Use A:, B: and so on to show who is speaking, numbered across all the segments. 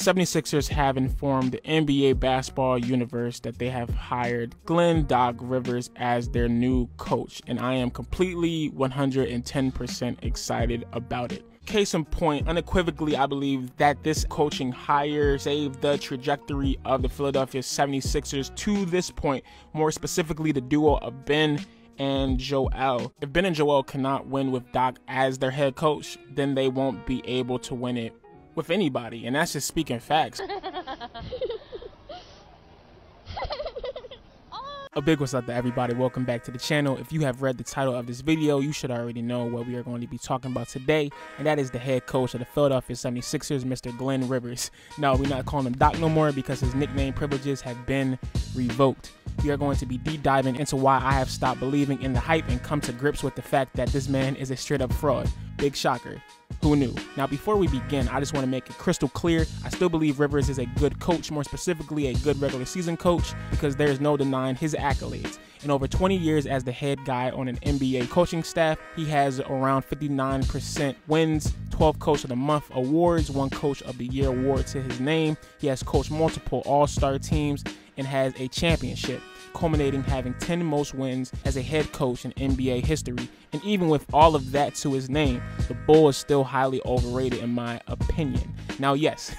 A: 76ers have informed the NBA basketball universe that they have hired Glenn "Doc" Rivers as their new coach, and I am completely 110% excited about it. Case in point, unequivocally, I believe that this coaching hire saved the trajectory of the Philadelphia 76ers to this point, more specifically the duo of Ben and Joel. If Ben and Joel cannot win with Doc as their head coach, then they won't be able to win it with anybody, and that's just speaking facts. A big what's up to everybody. Welcome back to the channel. If you have read the title of this video, you should already know what we are going to be talking about today, and that is the head coach of the Philadelphia 76ers, Mr. Glenn Rivers. No, we're not calling him Doc no more because his nickname privileges have been revoked. We are going to be deep diving into why I have stopped believing in the hype and come to grips with the fact that this man is a straight up fraud. Big shocker. Who knew? Now, before we begin, I just want to make it crystal clear. I still believe Rivers is a good coach, more specifically a good regular season coach, because there's no denying his accolades. In over 20 years as the head guy on an NBA coaching staff, he has around 59% wins, 12 Coach of the Month awards, 1 Coach of the Year award to his name. He has coached multiple all-star teams and has a championship, culminating having 10 most wins as a head coach in NBA history. And even with all of that to his name, the Bull is still highly overrated in my opinion. Now, yes,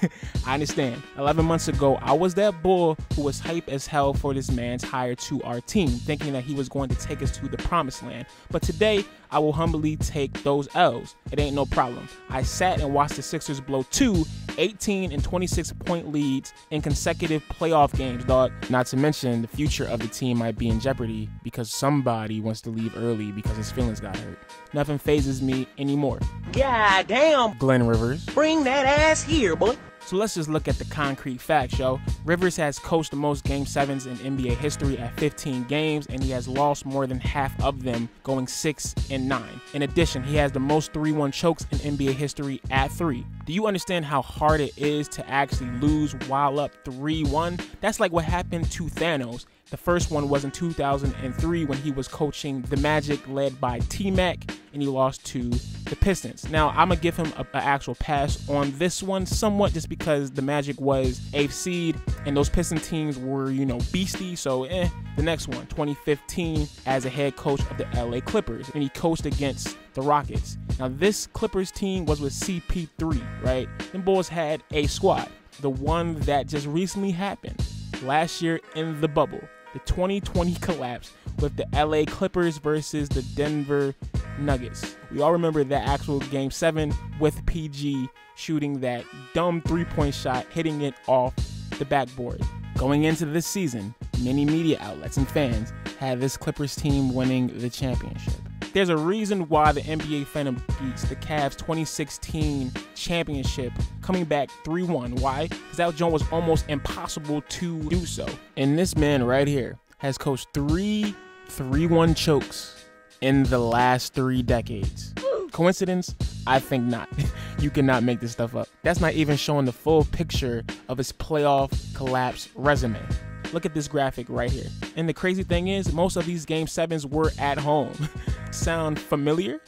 A: I understand. 11 months ago, I was that Bull who was hype as hell for this man's hire to our team, thinking that he was going to take us to the promised land. But today, I will humbly take those L's. It ain't no problem. I sat and watched the Sixers blow 2 18 and 26-point leads in consecutive playoff games, dog. Not to mention, the future of the team might be in jeopardy because somebody wants to leave early because his feelings got hurt. Nothing phases me anymore.
B: God damn.
A: Glenn Rivers.
B: Bring that ass here, boy.
A: So let's just look at the concrete facts, yo. Rivers has coached the most Game 7s in NBA history at 15 games, and he has lost more than half of them, going 6-9. In addition, he has the most 3-1 chokes in NBA history at 3. Do you understand how hard it is to actually lose while up 3-1? That's like what happened to Thanos. The first one was in 2003 when he was coaching the Magic led by T-Mac, and he lost to the Pistons. Now, I'm going to give him an actual pass on this one somewhat just because the Magic was 8th seed and those Piston teams were, you know, beastie. So, The next one, 2015, as a head coach of the LA Clippers, and he coached against the Rockets. Now, this Clippers team was with CP3, right? Them boys had a squad. The one that just recently happened last year in the bubble. The 2020 collapse with the LA Clippers versus the Denver Nuggets. We all remember that actual Game 7 with PG shooting that dumb 3-point shot, hitting it off the backboard. Going into this season, many media outlets and fans had this Clippers team winning the championship. There's a reason why the NBA fandom beats the Cavs 2016 championship, coming back 3-1. Why? Because that joint was almost impossible to do so. And this man right here has coached 3 3-1 chokes in the last 3 decades. Coincidence? I think not. You cannot make this stuff up. That's not even showing the full picture of his playoff collapse resume. Look at this graphic right here. And the crazy thing is, most of these Game 7s were at home. Sound familiar?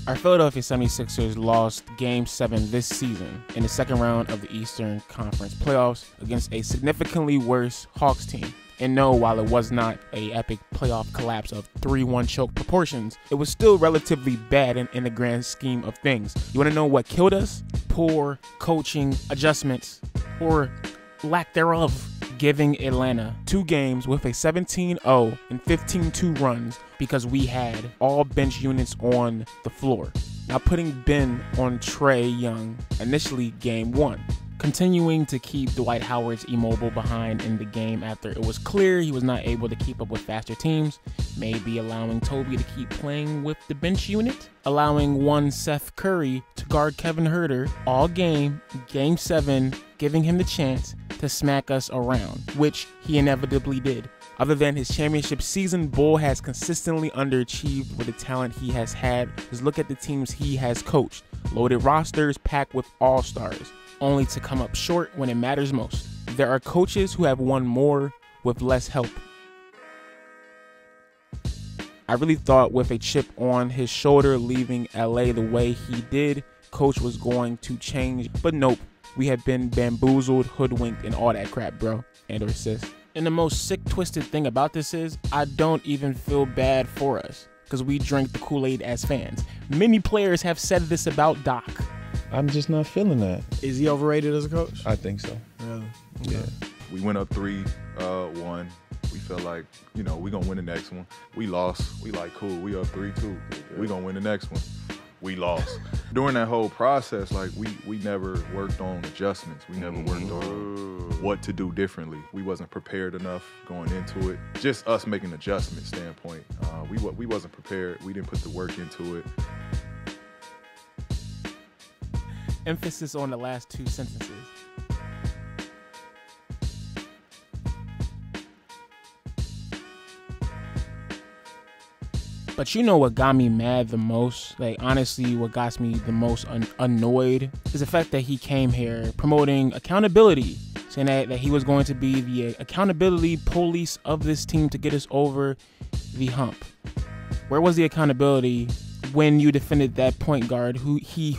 A: Our Philadelphia 76ers lost Game 7 this season in the second round of the Eastern Conference playoffs against a significantly worse Hawks team. And no, while it was not an epic playoff collapse of 3-1 choke proportions, it was still relatively bad in the grand scheme of things. You want to know what killed us? Poor coaching adjustments, or lack thereof. Giving Atlanta 2 games with a 17-0 and 15-2 runs because we had all bench units on the floor. Now putting Ben on Trae Young initially Game 1. Continuing to keep Dwight Howard's immobile behind in the game after it was clear he was not able to keep up with faster teams. Maybe allowing Toby to keep playing with the bench unit. Allowing one Seth Curry to guard Kevin Huerter all game, Game 7, giving him the chance to smack us around, which he inevitably did. Other than his championship season, Bull has consistently underachieved with the talent he has had. Just look at the teams he has coached. Loaded rosters packed with all-stars, only to come up short when it matters most. There are coaches who have won more with less help. I really thought with a chip on his shoulder leaving LA the way he did, Coach was going to change, but nope. We have been bamboozled, hoodwinked, and all that crap, bro. And or sis. And the most sick, twisted thing about this is I don't even feel bad for us because we drink the Kool-Aid as fans. Many players have said this about Doc.
C: I'm just not feeling that.
D: Is he overrated as a coach?
C: I think so.
D: Really?
C: Yeah.
E: We went up 3-1. We felt like, you know, we gonna win the next one. We lost. We like, cool, we up 3-2. We gonna win the next one. We lost. During that whole process, like we never worked on adjustments. We never worked on what to do differently. We wasn't prepared enough going into it. Just us making adjustment standpoint. We wasn't prepared. We didn't put the work into it.
A: Emphasis on the last two sentences. But you know what got me mad the most? Like, honestly, what got me the most annoyed is the fact that he came here promoting accountability, saying that he was going to be the accountability police of this team to get us over the hump. Where was the accountability when you defended that point guard, who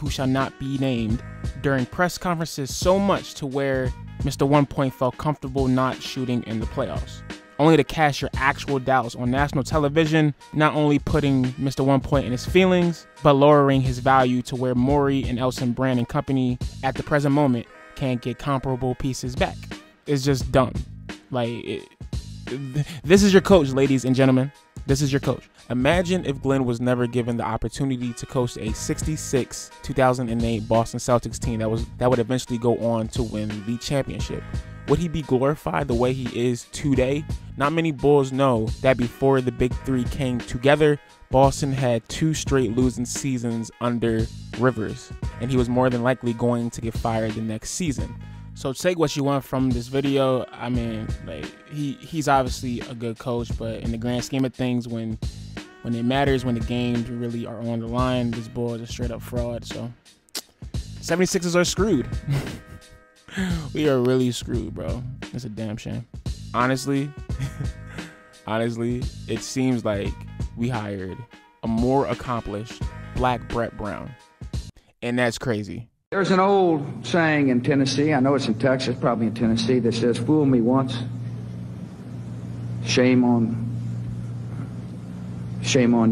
A: shall not be named, during press conferences so much to where Mr. 1 Point felt comfortable not shooting in the playoffs? Only to cast your actual doubts on national television, not only putting Mr. 1 Point in his feelings, but lowering his value to where Morey and Elson Brand and company at the present moment can't get comparable pieces back. It's just dumb. Like, this is your coach, ladies and gentlemen. This is your coach. Imagine if Glenn was never given the opportunity to coach a 66 2008 Boston Celtics team that would eventually go on to win the championship. Would he be glorified the way he is today? Not many Bulls know that before the Big Three came together, Boston had 2 straight losing seasons under Rivers, and he was more than likely going to get fired the next season. So take what you want from this video. I mean, like, he's obviously a good coach, but in the grand scheme of things, when it matters, when the games really are on the line, this Bull is a straight up fraud. So 76ers are screwed. We are really screwed, bro. It's a damn shame. Honestly, it seems like we hired a more accomplished black Brett Brown, and that's crazy.
F: There's an old saying in Tennessee, I know it's in Texas, probably in Tennessee, that says, fool me once, shame on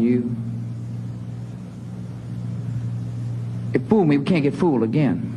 F: you. If fool me, we can't get fooled again.